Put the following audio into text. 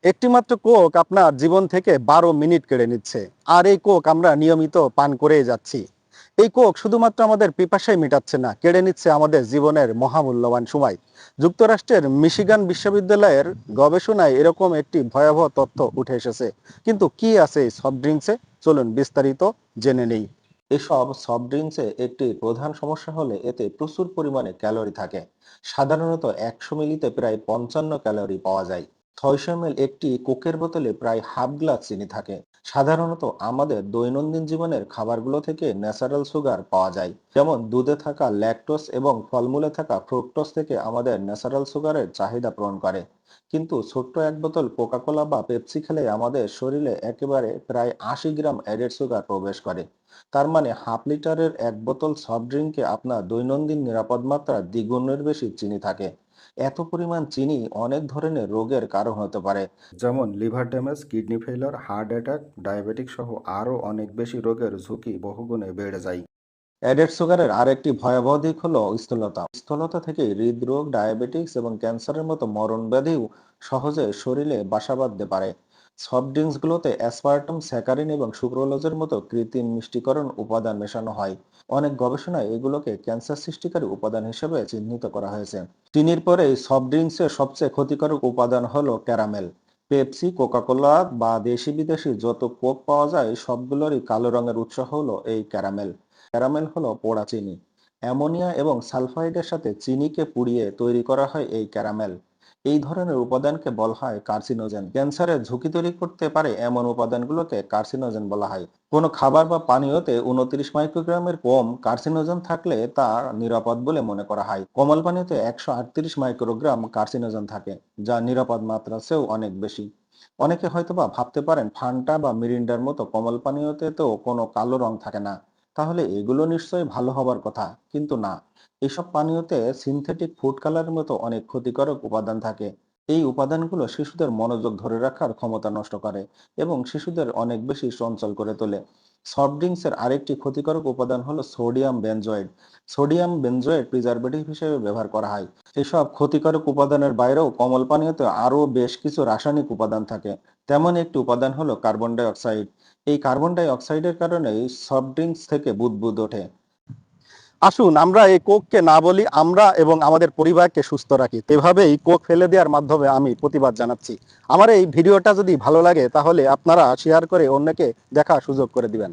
একটি মাত্র কোক আপনার জীবন থেকে 12 মিনিট কেড়ে নিচ্ছে, আর এই কোক আমরা নিয়মিত পান করেই যাচ্ছি। এই কোক শুধুমাত্র আমাদের পিপাসাই মেটাচ্ছে না, কেড়ে নিচ্ছে আমাদের জীবনের মহামূল্যবান সময়। যুক্তরাষ্ট্রের মিশিগান বিশ্ববিদ্যালয়ের গবেষণায় এরকম একটি ভয়াবহ তথ্য উঠে এসেছে। কিন্তু কি আছে এই সফট ড্রিঙ্কসে, চলুন বিস্তারিত জেনে নেই। এসব সফট ড্রিঙ্কসে একটি প্রধান সমস্যা হলে এতে প্রচুর পরিমাণে ক্যালোরি থাকে। সাধারণত 100 মিলিতে প্রায় 55 ক্যালোরি পাওয়া যায়। 600 ml একটি কোকের বোতলে প্রায় হাফ গ্লাস চিনি থাকে। সাধারণত আমাদের দৈনন্দিন জীবনের খাবারগুলো থেকে ন্যাচারাল সুগার পাওয়া যায়, যেমন দুধে থাকা ল্যাকটোজ এবং ফলমূলে থাকা ফ্রুক্টোজ থেকে আমাদের ন্যাচারাল সুগারের চাহিদা পূরণ করে। কিন্তু ছোট্ট এক বোতল কোকাকোলা বা পেপসি খেলে আমাদের শরীরে একেবারে প্রায় 80 গ্রাম অ্যাডেড সুগার প্রবেশ করে। তার মানে হাফ লিটারের এক বোতল সফট ড্রিঙ্কে আপনার দৈনন্দিন নিরাপদ মাত্রা দ্বিগুণের বেশি চিনি থাকে। এত পরিমাণ চিনি অনেক ধরনের রোগের কারণ হতে পারে, যেমন liver damage, kidney failure, heart attack, diabetic সহ আরও অনেক বেশি রোগের ঝুঁকি বহুগুণে বেড়ে যায়। অ্যাডেড সুগারের আরেকটি ভয়াবহ দিক হলো স্থূলতা। স্থূলতা থেকে হৃদরোগ, ডায়াবেটিস এবং ক্যান্সারের মতো মরণ ব্যাধিও সহজে শরীরে বাসা বাঁধতে পারে। সফট ড্রিঙ্কসগুলোতে অ্যাসপার্টাম, স্যাকারিন এবং সুক্রোলোজের মতো কৃত্রিম মিষ্টিকরণ উপাদান মেশানো হয়। অনেক গবেষণায় এগুলোকে ক্যান্সার সৃষ্টিকারী উপাদান হিসেবে চিহ্নিত করা হয়েছে। চিনির পরে সফট ড্রিঙ্কসের সবচেয়ে ক্ষতিকারক উপাদান হলো ক্যারামেল। পেপসি, কোকাকোলা বা দেশি বিদেশি যত কোক পাওয়া যায় সবগুলোরই কালো রঙের উৎস হলো এই ক্যারামেল। ক্যারামেল হলো পোড়া চিনি। অ্যামোনিয়া এবং সালফাইডের সাথে চিনিকে পুড়িয়ে তৈরি করা হয় এই ক্যারামেল। এই ধরনের উপাদানকে বলা হয় কার্সিনোজেন। ক্যান্সারের ঝুঁকি তৈরি করতে পারে এমন উপাদানগুলোকে কার্সিনোজেন বলা হয়। কোনো খাবার বা পানীয়তে 29 মাইক্রোগ্রামের কম কার্সিনোজেন থাকলে তা নিরাপদ বলে মনে করা হয়। কোমল পানীয়তে 138 মাইক্রোগ্রাম কার্সিনোজেন থাকে, যা নিরাপদ মাত্রার চেয়েও অনেক বেশি। অনেকে হয়তোবা ভাবতে পারেন ফান্টা বা মিরিন্ডার মতো কোমল পানীয়তে তো কোনো কালো রং থাকে না, তাহলে এগুলো নিশ্চয়ই ভালো হবার কথা। কিন্তু না, এসব পানীয়তে সিনথেটিক ফুড কালারের মতো অনেক ক্ষতিকারক উপাদান থাকে। এই উপাদানগুলো শিশুদের মনোযোগ ধরে রাখার ক্ষমতা নষ্ট করে এবং শিশুদের অনেক বেশি চঞ্চল করে তোলে। সফট ড্রিঙ্কসের আরেকটি ক্ষতিকারক উপাদান হলো sodium benzoate. Sodium benzoate preservative হিসেবে ব্যবহার করা হয়। এসব ক্ষতিকারক উপাদানের বাইরেও কমল পানীয়তে আরও বেশ কিছু রাসায়নিক উপাদান থাকে। তেমন একটি উপাদান হলো কার্বন ডাই অক্সাইড। এই কার্বন ডাই অক্সাইডের কারণেই সফট ড্রিঙ্কস থেকে বুদবুদ ওঠে। আসুন আমরা এই কোককে না বলি, আমরা এবং আমাদের পরিবারকে সুস্থ রাখি। এভাবেই কোক ফেলে দেওয়ার মাধ্যমে আমি প্রতিবাদ জানাচ্ছি। আমার এই ভিডিওটা যদি ভালো লাগে তাহলে আপনারা শেয়ার করে অন্যকে দেখার সুযোগ করে দিবেন।